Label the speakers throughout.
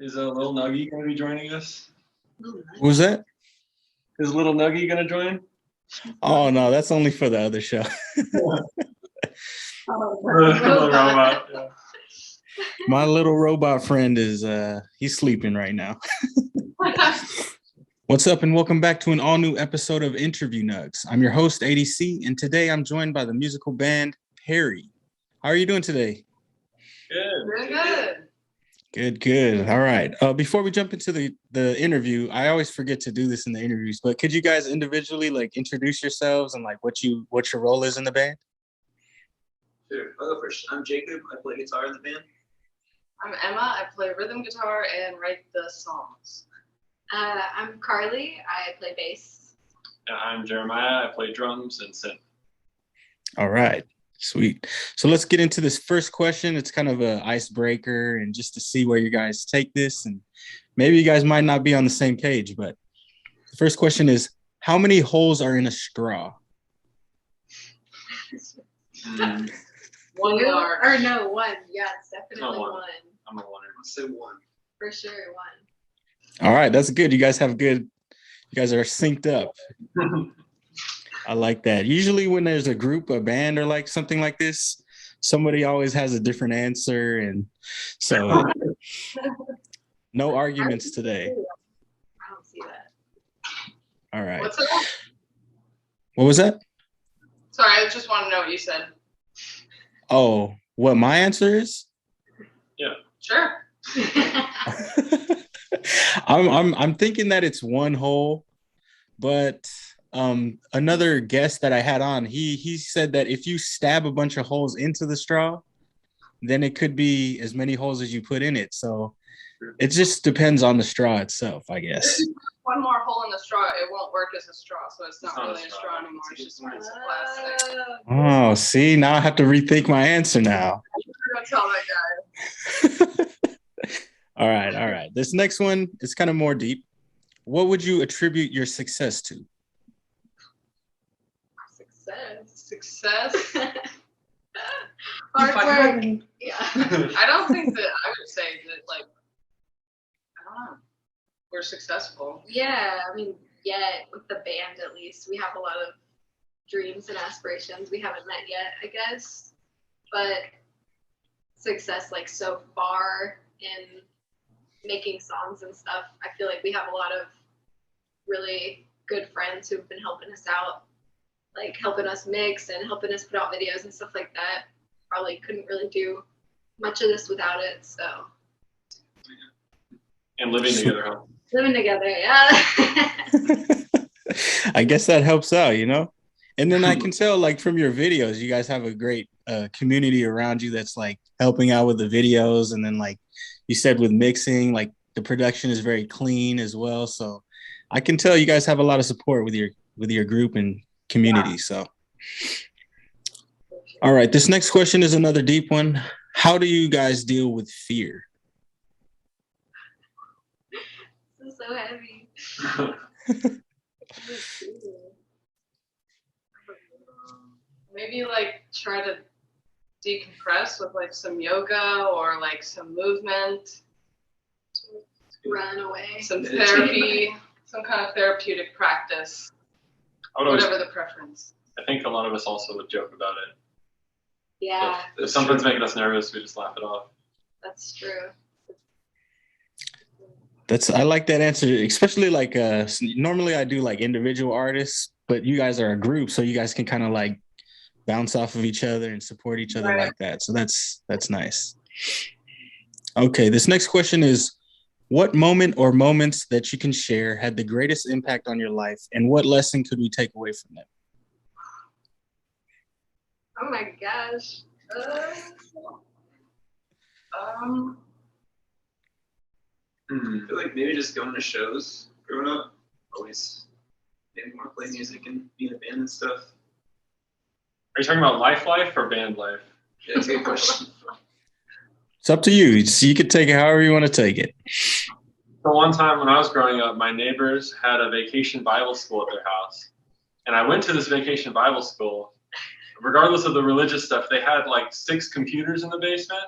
Speaker 1: Is Lil Nuggy going to be joining us?
Speaker 2: Who's that?
Speaker 1: Is Little Nuggy going to join?
Speaker 2: Oh, no, that's only for the other show.
Speaker 1: Little robot. Yeah.
Speaker 2: My little robot friend is, he's sleeping right now. What's up, and welcome back to an all-new episode of Interview Nugs. I'm your host, ADC, and today I'm joined by the musical band Parry. How are you doing today?
Speaker 1: Good.
Speaker 3: Very good.
Speaker 2: Good. All right. Before we jump into the interview, I always forget to do this in the interviews, but could you guys individually introduce yourselves and what your role is in the band?
Speaker 4: Sure. I'll go first. I'm Jacob. I play guitar in the band.
Speaker 3: I'm Emma. I play rhythm guitar and write the songs.
Speaker 5: I'm Carly. I play bass.
Speaker 1: And I'm Jeremiah. I play drums and synth.
Speaker 2: All right. Sweet. So let's get into this first question. It's kind of an icebreaker and just to see where you guys take this. And maybe you guys might not be on the same page, but the first question is, how many holes are in a straw?
Speaker 3: One large.
Speaker 5: Or no, one. Yeah, it's definitely one.
Speaker 1: I'm a winner.
Speaker 4: I'll say one.
Speaker 5: For sure, one.
Speaker 2: All right. That's good. You guys are synced up. I like that. Usually when there's a group, a band, or something like this, somebody always has a different answer. And so no arguments today.
Speaker 5: I don't see that.
Speaker 2: All right.
Speaker 3: What's that?
Speaker 2: What was that?
Speaker 3: Sorry, I just want to know what you said.
Speaker 2: Oh, what my answer is?
Speaker 1: Yeah.
Speaker 3: Sure.
Speaker 2: I'm thinking that it's one hole, but another guest that I had on, he said that if you stab a bunch of holes into the straw, then it could be as many holes as you put in it. So it just depends on the straw itself, I guess.
Speaker 3: One more hole in the straw, it won't work as a straw, so it's not really a straw anymore. It's just a piece of plastic.
Speaker 2: Oh, see, now I have to rethink my answer now.
Speaker 3: Don't tell that guy.
Speaker 2: All right. This next one is kind of more deep. What would you attribute your success to?
Speaker 3: Success.
Speaker 5: Hard work. Yeah.
Speaker 3: I don't think that I would say that, I don't know. We're successful.
Speaker 5: Yeah, I mean, with the band at least, we have a lot of dreams and aspirations we haven't met yet, I guess. But success, so far in making songs and stuff, I feel like we have a lot of really good friends who've been helping us out, helping us mix and helping us put out videos and stuff like that. Probably couldn't really do much of this without it, so.
Speaker 1: And living together, huh?
Speaker 5: Living together, yeah.
Speaker 2: I guess that helps out, And then I can tell, from your videos, you guys have a great community around you that's helping out with the videos. And then, you said with mixing, the production is very clean as well. So I can tell you guys have a lot of support with your group and community. Yeah. So, all right, this next question is another deep one. How do you guys deal with fear?
Speaker 5: This is so heavy.
Speaker 3: Maybe try to decompress with some yoga or some movement.
Speaker 5: Run away.
Speaker 3: Some therapy, some kind of therapeutic practice. Whatever the preference.
Speaker 1: I think a lot of us also would joke about it.
Speaker 5: Yeah.
Speaker 1: If something's making us nervous, we just laugh it off.
Speaker 5: That's true.
Speaker 2: I like that answer, especially normally I do individual artists, but you guys are a group, so you guys can kind of bounce off of each other and support each other like that. So that's nice. Okay, this next question is, what moment or moments that you can share had the greatest impact on your life, and what lesson could we take away from them?
Speaker 5: Oh my gosh.
Speaker 4: I feel like maybe just going to shows growing up. Always maybe want to play music and be in a band and stuff.
Speaker 1: Are you talking about life or band life?
Speaker 4: Yeah, that's a good question.
Speaker 2: It's up to you. So you can take it however you want to take it.
Speaker 1: So one time when I was growing up, my neighbors had a vacation Bible school at their house. And I went to this vacation Bible school. Regardless of the religious stuff, they had 6 computers in the basement.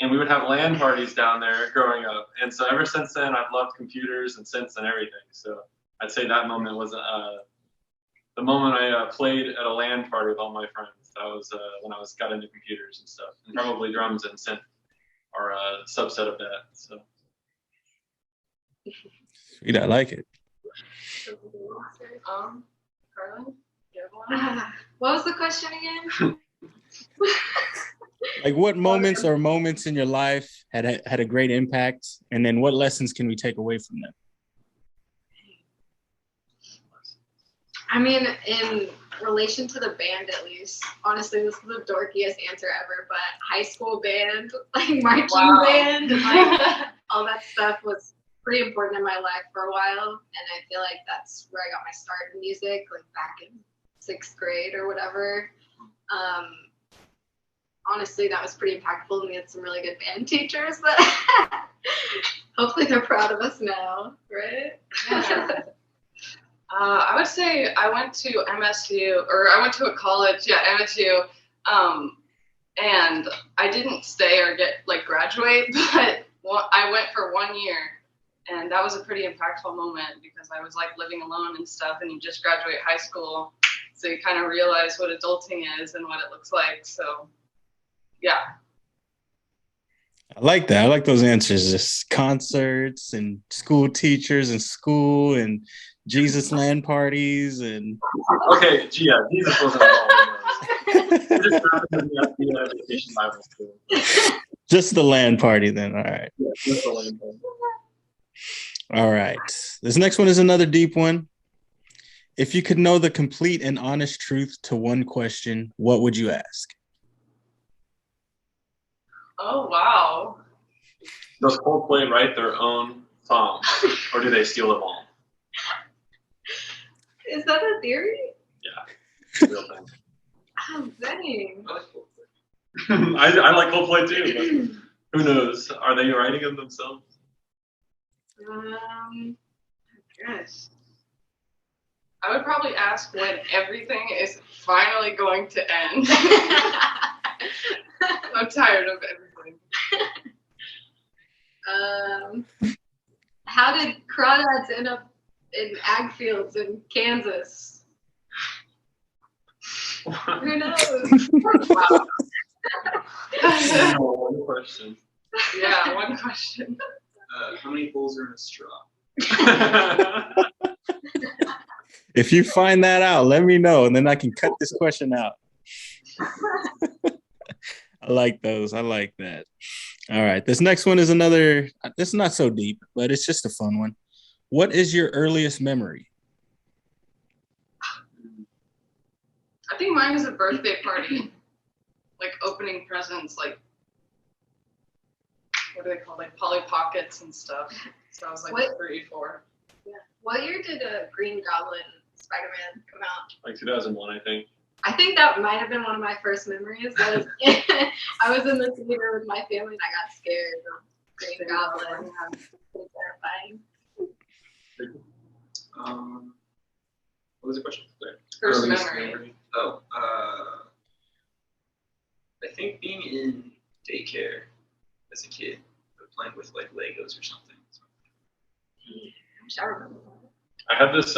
Speaker 1: and we would have LAN parties down there growing up. And so ever since then, I've loved computers and synths and everything. So I'd say that moment was the moment I played at a LAN party with all my friends. That was when I got into computers and stuff, and probably drums and synth are a subset of that. So.
Speaker 2: Sweet, I like it.
Speaker 3: Carlin, you have one?
Speaker 5: What was the question again?
Speaker 2: Like, what moments or moments in your life had a great impact, and then what lessons can we take away from them?
Speaker 5: I mean, in relation to the band, at least, honestly, this is the dorkiest answer ever, but high school band, like marching band, and like all that stuff was pretty important in my life for a while. And I feel like that's where I got my start in music, like back in 6th grade or whatever. Honestly, that was pretty impactful. We had some really good band teachers that hopefully they're proud of us now, right?
Speaker 3: Yeah. I would say I went to MSU, or I went to a college, MSU, and I didn't stay or graduate, but I went for 1 year, and that was a pretty impactful moment because I was like living alone and stuff, and you just graduate high school, so you kind of realize what adulting is and what it looks like. So, yeah.
Speaker 2: I like that. I like those answers. Just concerts and school teachers and school and Jesus LAN parties and.
Speaker 1: Okay, yeah, Jesus wasn't involved in those. Just happened to be at the vacation Bible school.
Speaker 2: Just the LAN party, then. All right.
Speaker 1: Yeah, just the LAN party.
Speaker 2: All right. This next one is another deep one. If you could know the complete and honest truth to one question, what would you ask?
Speaker 3: Oh, wow.
Speaker 1: Does Coldplay write their own songs, or do they steal them all?
Speaker 5: Is that a theory?
Speaker 1: Yeah, real thing.
Speaker 5: Oh, dang.
Speaker 4: I like Coldplay.
Speaker 1: I like Coldplay too, but who knows? Are they writing them themselves?
Speaker 5: I guess.
Speaker 3: I would probably ask when everything is finally going to end. I'm tired of everything.
Speaker 5: How did crawdads end up in ag fields in Kansas? Who knows?
Speaker 3: Wow.
Speaker 1: One question.
Speaker 3: Yeah, one question.
Speaker 4: How many holes are in a straw?
Speaker 2: If you find that out, let me know, and then I can cut this question out. I like those. I like that. All right. This next one is another, this is not so deep, but it's just a fun one. What is your earliest memory?
Speaker 3: I think mine is a birthday party. Like opening presents, like, what are they called? Like Polly Pockets and stuff. So I was like 3, 4.
Speaker 5: Yeah. What year did Green Goblin Spider-Man come out?
Speaker 1: Like 2001, I think.
Speaker 5: I think that might have been one of my first memories. I was in the theater with my family and I got scared of Green Goblin. It was terrifying.
Speaker 4: What was the question?
Speaker 3: First
Speaker 4: Earliest
Speaker 3: memory.
Speaker 4: Oh, I think being in daycare as a kid, playing with like Legos or something.
Speaker 5: I wish I remember that.
Speaker 1: I have this.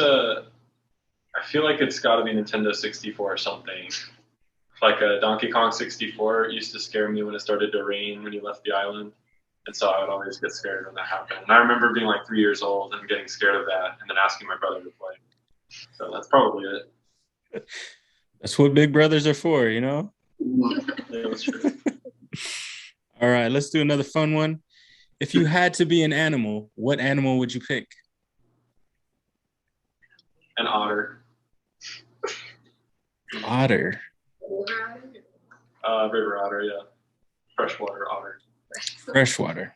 Speaker 1: I feel like it's got to be Nintendo 64 or something. Like a Donkey Kong 64 used to scare me when it started to rain when you left the island, and so I would always get scared when that happened. And I remember being like 3 years old and getting scared of that, and then asking my brother to play. So that's probably it.
Speaker 2: That's what big brothers are for, you know?
Speaker 1: Yeah, that's true.
Speaker 2: All right, let's do another fun one. If you had to be an animal, what animal would you pick?
Speaker 1: An otter.
Speaker 2: Otter.
Speaker 1: River otter, yeah. Freshwater otter.
Speaker 2: Freshwater.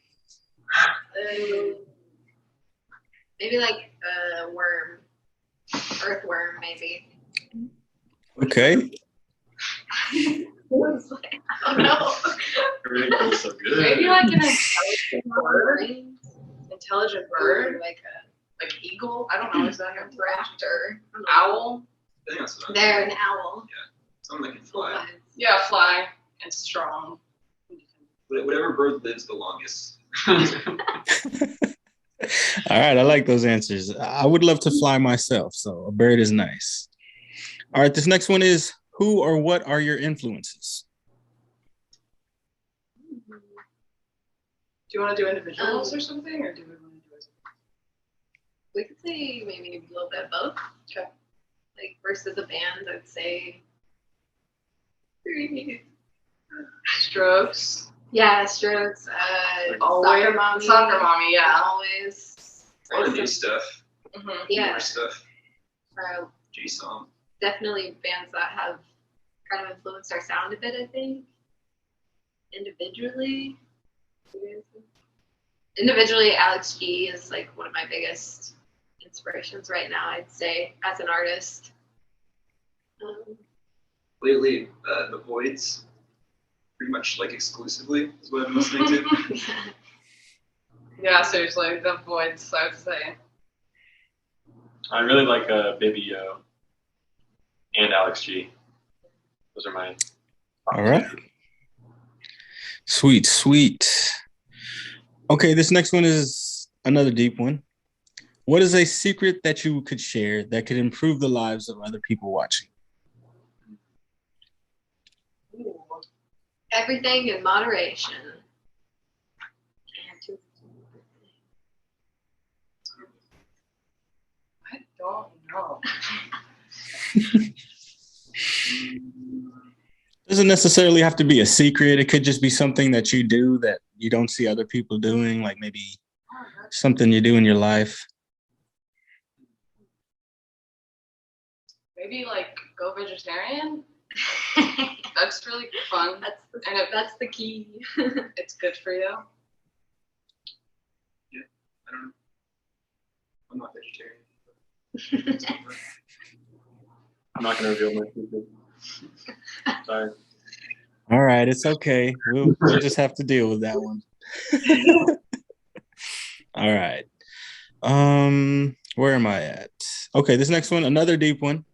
Speaker 5: Maybe like a worm. Earthworm, maybe.
Speaker 2: Okay.
Speaker 5: I don't know.
Speaker 1: Everything feels so good.
Speaker 3: Maybe like an intelligent bird. Intelligent bird.
Speaker 5: Like
Speaker 3: eagle. I don't know. Is that a
Speaker 5: raptor.
Speaker 3: owl?
Speaker 4: I think that's what
Speaker 5: They're an owl.
Speaker 4: something that can fly.
Speaker 3: Yeah, fly and strong.
Speaker 4: Whatever bird lives the longest.
Speaker 2: All right, I like those answers. I would love to fly myself, so a bird is nice. All right, this next one is, who or what are your influences?
Speaker 3: Do you want to do individuals or something, or do we want to do it?
Speaker 5: We could say maybe a little bit of both.
Speaker 3: Okay.
Speaker 5: Like versus a band, I'd say
Speaker 3: Strokes.
Speaker 5: yeah, Strokes.
Speaker 3: Always.
Speaker 5: Soccer Mommy.
Speaker 3: Soccer Mommy, yeah.
Speaker 5: Always.
Speaker 4: All the new stuff.
Speaker 3: Mm-hmm.
Speaker 5: Yeah.
Speaker 4: Newer stuff.
Speaker 5: Uh,
Speaker 4: J-Song.
Speaker 5: definitely bands that have kind of influenced our sound a bit, I think. Individually, Alex G is like one of my biggest inspirations right now, I'd say, as an artist.
Speaker 4: Lately, The Voids, pretty much like exclusively is what I've been listening to.
Speaker 3: Yeah, seriously, the Voids, I would say.
Speaker 1: I really like Baby Yo and Alex G. Those are mine.
Speaker 2: All right. Sweet, sweet. Okay, this next one is another deep one. What is a secret that you could share that could improve the lives of other people watching?
Speaker 5: Everything in moderation.
Speaker 3: I don't know.
Speaker 2: Doesn't necessarily have to be a secret. It could just be something that you do that you don't see other people doing, like maybe something you do in your life.
Speaker 3: Maybe like go vegetarian. That's really fun.
Speaker 5: That's the key.
Speaker 3: It's good for you.
Speaker 4: I don't know. I'm not vegetarian.
Speaker 1: I'm not going to reveal my secret. Sorry.
Speaker 2: All right, it's okay. We'll just have to deal with that one. All right. Where am I at? Okay, this next one, another deep one.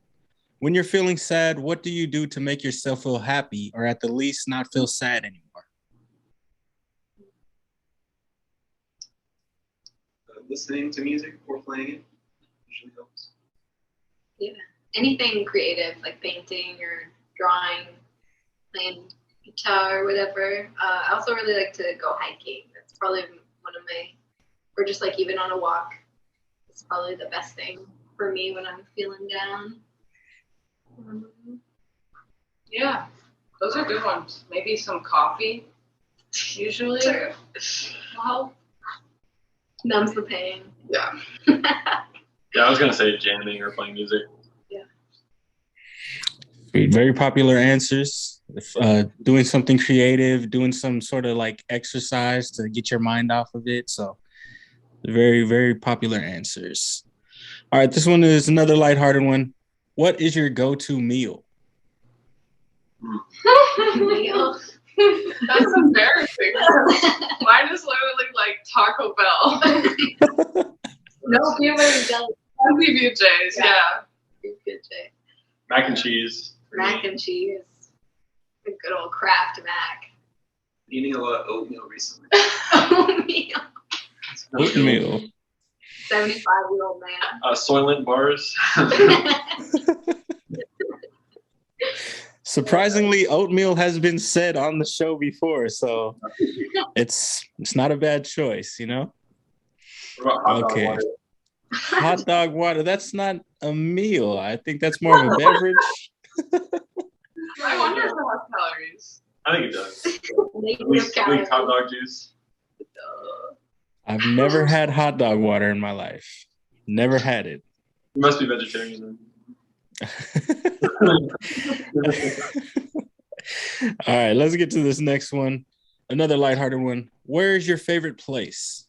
Speaker 2: When you're feeling sad, what do you do to make yourself feel happy, or at the least not feel sad anymore?
Speaker 4: Listening to music or playing it usually helps.
Speaker 5: Yeah. Anything creative, like painting or drawing, playing guitar, whatever. I also really like to go hiking. That's probably one of my, or just like even on a walk. It's probably the best thing for me when I'm feeling down.
Speaker 3: Yeah, those are good ones. Maybe some coffee, usually.
Speaker 5: Well, numbs the pain.
Speaker 3: Yeah.
Speaker 1: Yeah, I was going to say jamming or playing music.
Speaker 2: Very popular answers. Doing something creative, doing some sort of like exercise to get your mind off of it. So very, very popular answers. All right, this one is another lighthearted one. What is your go-to meal?
Speaker 5: Meal.
Speaker 3: That's embarrassing. Mine is literally like Taco Bell.
Speaker 5: No PB&J.
Speaker 3: PBJ's, yeah.
Speaker 5: PB&J.
Speaker 1: Mac and cheese.
Speaker 5: Mac and cheese. A good old Kraft Mac.
Speaker 4: Eating a lot of oatmeal recently.
Speaker 5: Oatmeal.
Speaker 2: Oatmeal.
Speaker 5: 75-year-old man.
Speaker 1: Soylent bars.
Speaker 2: Surprisingly, oatmeal has been said on the show before, so it's not a bad choice, you know?
Speaker 1: What about hot dog
Speaker 2: Okay.
Speaker 1: water?
Speaker 2: Hot dog water, that's not a meal. I think that's more of a beverage.
Speaker 3: I wonder if it has calories.
Speaker 1: I think it does.
Speaker 5: Negative
Speaker 1: At least
Speaker 5: calories.
Speaker 1: hot dog juice.
Speaker 2: I've never had hot dog water in my life. Never had it.
Speaker 1: You must be vegetarian then.
Speaker 2: All right, let's get to this next one. Another lighthearted one. Where is your favorite place?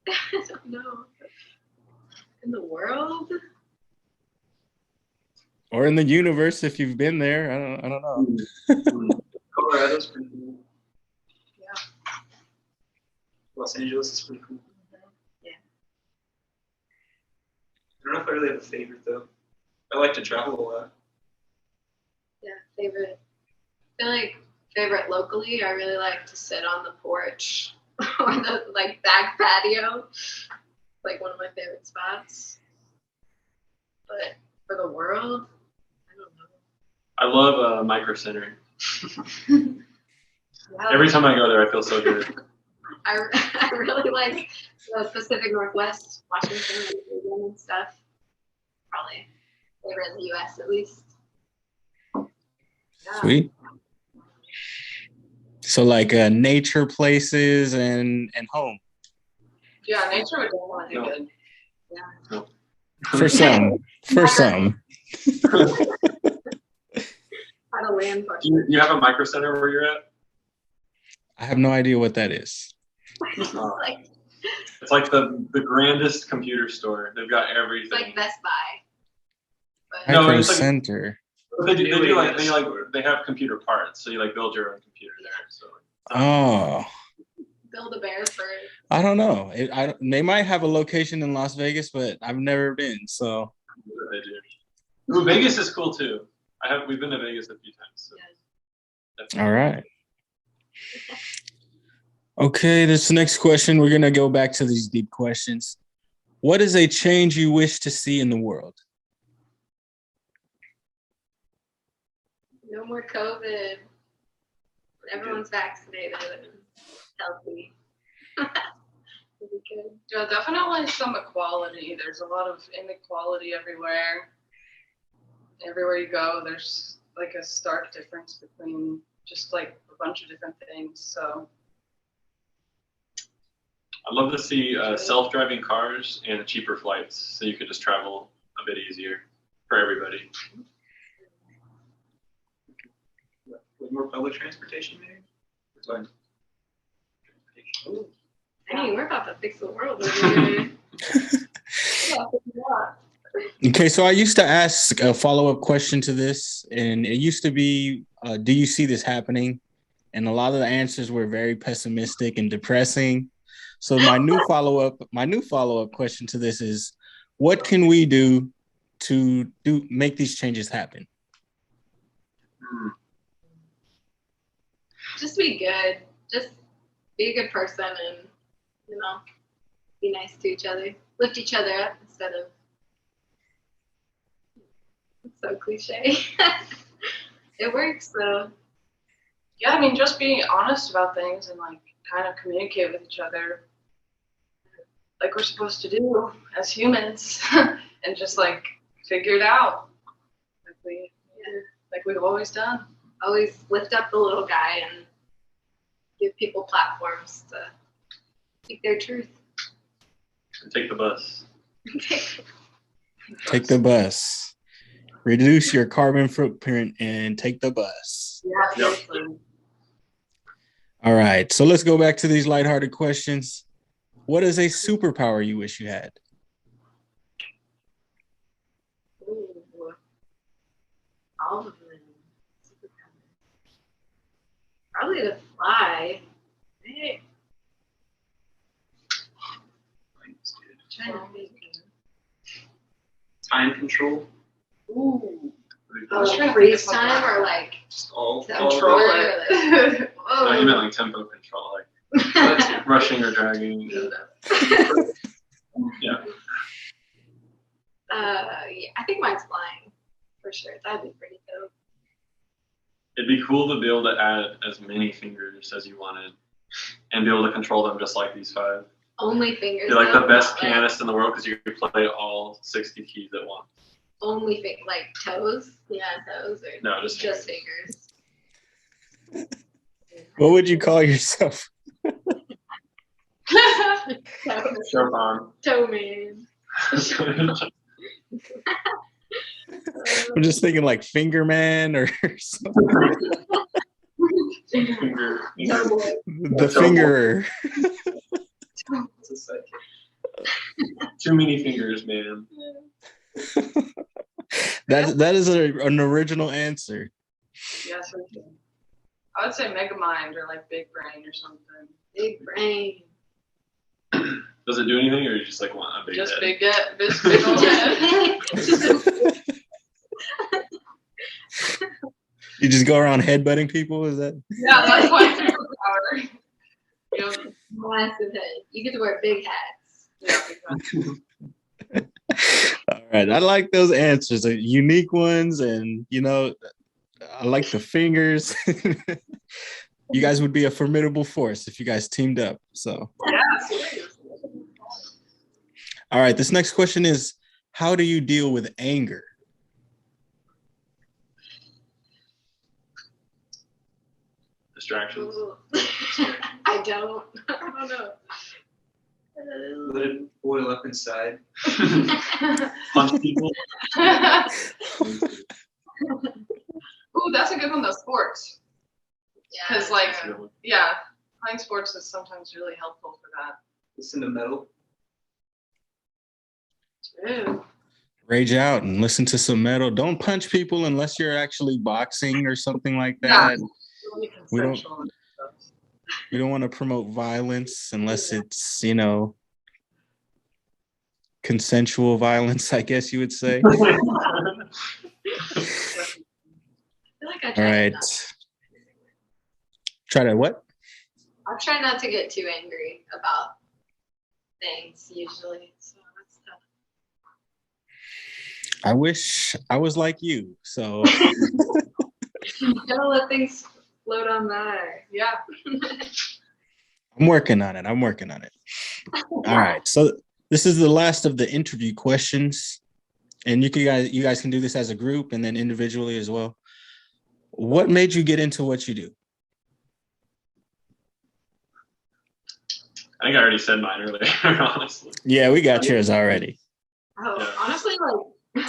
Speaker 5: I don't know. In the world?
Speaker 2: Or in the universe if you've been there. I don't know.
Speaker 4: Colorado's pretty cool.
Speaker 5: Yeah.
Speaker 4: Los Angeles is pretty cool. don't know if I really have a favorite though. I like to travel a lot.
Speaker 5: Yeah, favorite. I feel like favorite locally, I really like to sit on the porch or the like back patio. Like one of my favorite spots. But for the world, I don't know.
Speaker 1: I love Micro Center.
Speaker 5: Yeah,
Speaker 1: Every time I go there, I feel so good.
Speaker 5: I really like the Pacific Northwest, Washington, and stuff. Probably favorite in the U.S. at least. Yeah.
Speaker 2: Sweet. So like nature places and home.
Speaker 3: Yeah, nature would definitely be
Speaker 1: No.
Speaker 3: good.
Speaker 1: No.
Speaker 2: For some. For some.
Speaker 5: Had a land park.
Speaker 1: Do you have a Micro Center where you're at?
Speaker 2: I have no idea what that is.
Speaker 5: Like,
Speaker 1: It's like the grandest computer store. They've got everything.
Speaker 5: it's like Best Buy. But
Speaker 1: No,
Speaker 2: Micro
Speaker 1: it's like-
Speaker 2: Center.
Speaker 1: They have computer parts, so you like build your own computer there. So
Speaker 2: Oh,
Speaker 5: build a bear for
Speaker 2: I don't know. They might have a location in Las Vegas, but I've never been. So
Speaker 1: they do. Ooh, Vegas is cool too. We've been to Vegas a few times. So.
Speaker 2: all right. Okay, this next question, we're gonna go back to these deep questions. What is a change you wish to see in the world?
Speaker 5: no more COVID. Everyone's vaccinated and healthy. It'll be good.
Speaker 3: Yeah, definitely some equality. There's a lot of inequality everywhere. Everywhere you go, there's like a stark difference between just like a bunch of different things. So
Speaker 1: I'd love to see self-driving cars and cheaper flights, so you could just travel a bit easier for everybody.
Speaker 4: Like more public transportation, maybe. It's like transportation.
Speaker 5: Dang, we're about to fix the world over here.
Speaker 2: Okay, so I used to ask a follow-up question to this, and it used to be, do you see this happening? And a lot of the answers were very pessimistic and depressing. So my new follow-up question to this is, what can we do to make these changes happen?
Speaker 5: Just be good. Just be a good person and, be nice to each other. Lift each other up instead of, it's so cliche. It works though.
Speaker 3: yeah, I mean, just be honest about things and like kind of communicate with each other like we're supposed to do as humans and just like figure it out like we've always done.
Speaker 5: Always lift up the little guy and give people platforms to speak their truth.
Speaker 1: And take the bus.
Speaker 2: Take the bus. Reduce your carbon footprint and take the bus.
Speaker 3: Yeah, seriously.
Speaker 2: All right, so let's go back to these lighthearted questions. What is a superpower you wish you had?
Speaker 5: Ooh. All of them. Probably to fly. Hey. Trying to think.
Speaker 4: Time control.
Speaker 5: Ooh.
Speaker 3: I was trying to
Speaker 5: Freeze
Speaker 3: think of
Speaker 5: time
Speaker 3: something.
Speaker 5: or like
Speaker 4: Just all
Speaker 3: Control
Speaker 4: of
Speaker 3: it.
Speaker 1: No, you meant
Speaker 5: Whoa.
Speaker 1: like tempo control, like rushing or dragging. Yeah. Yeah.
Speaker 5: Yeah, I think mine's flying for sure. That'd be pretty dope.
Speaker 1: It'd be cool to be able to add as many fingers as you wanted and be able to control them just like these 5.
Speaker 5: Only fingers.
Speaker 1: You're like
Speaker 5: though,
Speaker 1: the best
Speaker 5: not, like,
Speaker 1: pianist in the world because you could play all 60 keys at once.
Speaker 5: Only like toes. Yeah, toes or
Speaker 1: No, just
Speaker 5: fingers.
Speaker 2: What would you call yourself?
Speaker 1: Chopin.
Speaker 5: Toe man.
Speaker 2: I'm just thinking like Finger Man or something.
Speaker 1: Finger.
Speaker 5: Toe boy.
Speaker 2: The Fingerer.
Speaker 4: It's a sidekick.
Speaker 1: Too many fingers, man.
Speaker 2: That is an original answer.
Speaker 3: Yes, I would say Megamind or like Big Brain or something.
Speaker 5: Big brain.
Speaker 1: The Does it do anything, or you just like want a big
Speaker 3: Just
Speaker 1: head?
Speaker 3: big old head.
Speaker 2: You just go around headbutting people? Is that?
Speaker 3: Yeah, that's my superpower. Yep.
Speaker 5: Massive head. You get to wear big hats.
Speaker 3: Yeah, exactly.
Speaker 2: All right. I like those answers, unique ones, and I like the fingers. You guys would be a formidable force if you guys teamed up. So,
Speaker 3: Yeah, seriously.
Speaker 2: all right. This next question is, how do you deal with anger?
Speaker 1: Distractions.
Speaker 5: Ooh. I don't know.
Speaker 4: Let it boil up inside.
Speaker 1: Punch people.
Speaker 3: Ooh, that's a good one though, sports. Because like,
Speaker 1: That's a good one.
Speaker 3: yeah, playing sports is sometimes really helpful for that.
Speaker 4: Listen to metal.
Speaker 3: True.
Speaker 2: Rage out and listen to some metal. Don't punch people unless you're actually boxing or something like
Speaker 3: Yeah.
Speaker 2: that.
Speaker 3: Really
Speaker 2: We don't-
Speaker 3: consensual and stuff.
Speaker 2: We don't want to promote violence unless it's, consensual violence, I guess you would say.
Speaker 5: I feel like I
Speaker 2: All
Speaker 5: try
Speaker 2: right.
Speaker 5: not.
Speaker 2: Try to what?
Speaker 5: I try not to get too angry about things usually. So that's tough.
Speaker 2: I wish I was like you. So
Speaker 5: You gotta let things float on by.
Speaker 3: Yeah.
Speaker 2: I'm working on it. All right. So this is the last of the interview questions. And you guys can do this as a group and then individually as well. What made you get into what you do?
Speaker 1: I think I already said mine earlier, honestly.
Speaker 2: Yeah, we got yours already.
Speaker 5: Oh,
Speaker 1: Yeah.
Speaker 5: honestly, like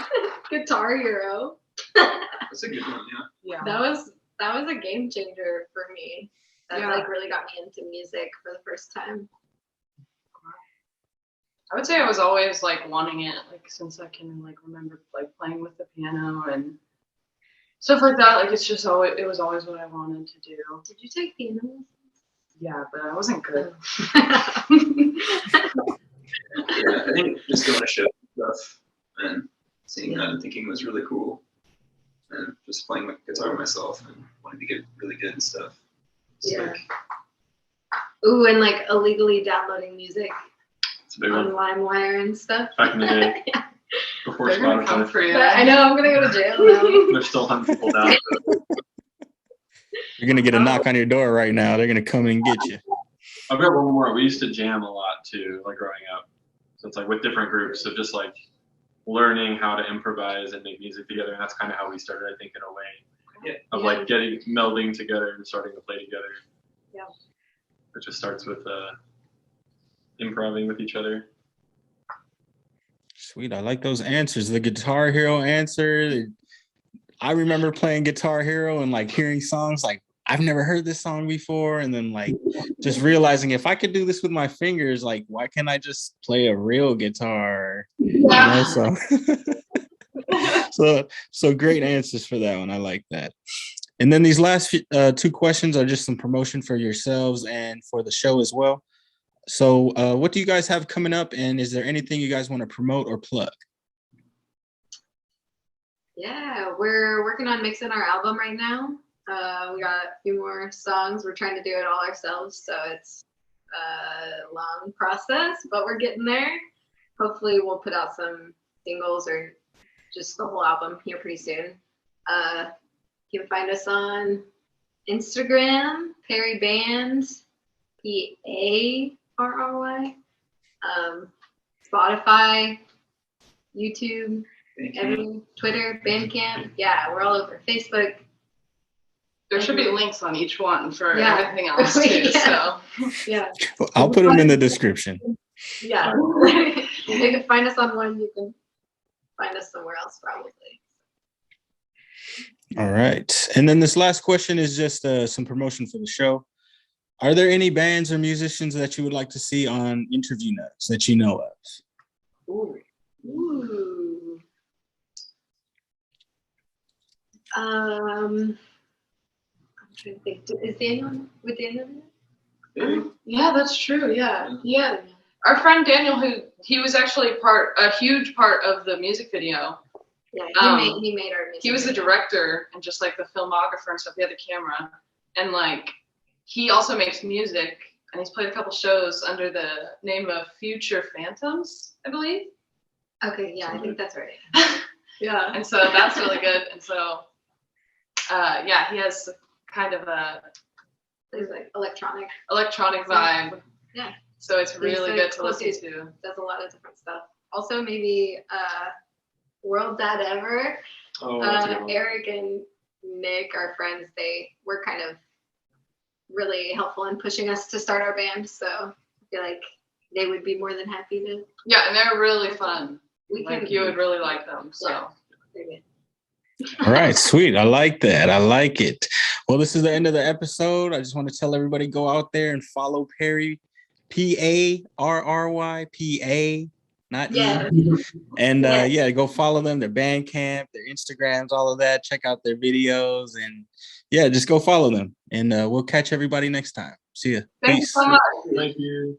Speaker 5: Guitar Hero.
Speaker 4: That's a good one, yeah.
Speaker 3: Yeah.
Speaker 5: That was a game changer for me. That
Speaker 3: Yeah.
Speaker 5: like really got me into music for the first time.
Speaker 3: I would say I was always like wanting it, like since I can like remember like playing with the piano and stuff like that. Like it was always what I wanted to do.
Speaker 5: Did you take piano lessons?
Speaker 3: Yeah, but I wasn't good.
Speaker 4: Yeah, I think just going to shows and stuff and seeing that and thinking was really cool. And just playing my guitar myself and wanting to get really good and stuff. It's
Speaker 5: Yeah.
Speaker 4: like,
Speaker 5: Ooh, and like illegally downloading music
Speaker 1: It's a big
Speaker 5: on
Speaker 1: one.
Speaker 5: LimeWire and stuff.
Speaker 1: Back in the day, before
Speaker 3: They're gonna come
Speaker 1: Spotify,
Speaker 3: for you.
Speaker 5: But I know I'm gonna go to jail now.
Speaker 1: they're still hunting people down.
Speaker 2: You're gonna get a knock on your door right now. They're gonna come and get you.
Speaker 1: I've got one more. We used to jam a lot too, like growing up. So it's like with different groups. So just like learning how to improvise and make music together. And that's kind of how we started, I think, in a way.
Speaker 4: Yeah.
Speaker 1: Of like melding together and starting to play together.
Speaker 3: Yeah.
Speaker 1: It just starts with improving with each other.
Speaker 2: Sweet. I like those answers. The Guitar Hero answer. I remember playing Guitar Hero and like hearing songs like, I've never heard this song before. And then like just realizing if I could do this with my fingers, like why can't I just play a real guitar?
Speaker 3: Yeah.
Speaker 2: So great answers for that one. I like that. And then these last two questions are just some promotion for yourselves and for the show as well. So what do you guys have coming up? And is there anything you guys want to promote or plug?
Speaker 5: Yeah, we're working on mixing our album right now. We got a few more songs. We're trying to do it all ourselves, so it's a long process, but we're getting there. Hopefully we'll put out some singles or just the whole album here pretty soon. You can find us on Instagram, Parry Band, Parry, Spotify, YouTube, Twitter, Bandcamp. Yeah, we're all over. Facebook.
Speaker 3: There should be links on each one for
Speaker 5: Yeah.
Speaker 3: everything else too.
Speaker 5: Yeah.
Speaker 3: So
Speaker 5: Yeah.
Speaker 2: I'll put them in the description.
Speaker 5: Yeah. If you can find us on one, you can find us somewhere else probably.
Speaker 2: All right. And then this last question is just some promotion for the show. Are there any bands or musicians that you would like to see on Interview Nuts that you know of?
Speaker 5: Ooh. I'm trying to think. Is Daniel with Daniel?
Speaker 3: yeah, that's true. Yeah. Our friend Daniel, he was actually a huge part of the music video.
Speaker 5: Yeah, he made our music.
Speaker 3: He was the director and just like the filmographer and stuff. He had the camera, and like he also makes music, and he's played a couple shows under the name of Future Phantoms, I believe.
Speaker 5: Okay, yeah, I think that's right.
Speaker 3: Yeah, and so that's really good. And so, yeah, he has kind of a
Speaker 5: like electronic
Speaker 3: vibe.
Speaker 5: Yeah.
Speaker 3: So it's really good to listen to.
Speaker 5: Does a lot of different stuff. Also, maybe World Dad Ever.
Speaker 1: Oh,
Speaker 5: Eric and Nick, our friends, they were kind of really helpful in pushing us to start our band. So I feel like they would be more than happy to.
Speaker 3: Yeah, and they're really fun. You would really like them. So.
Speaker 5: Yeah, they're good.
Speaker 2: All right, sweet. I like that. I like it. Well, this is the end of the episode. I just want to tell everybody, go out there and follow Parry, Parry, PA, not E. And yeah, go follow them, their Bandcamp, their Instagrams, all of that. Check out their videos, and yeah, just go follow them. And we'll catch everybody next time. See ya.
Speaker 3: Thank you so much.
Speaker 1: Thank you.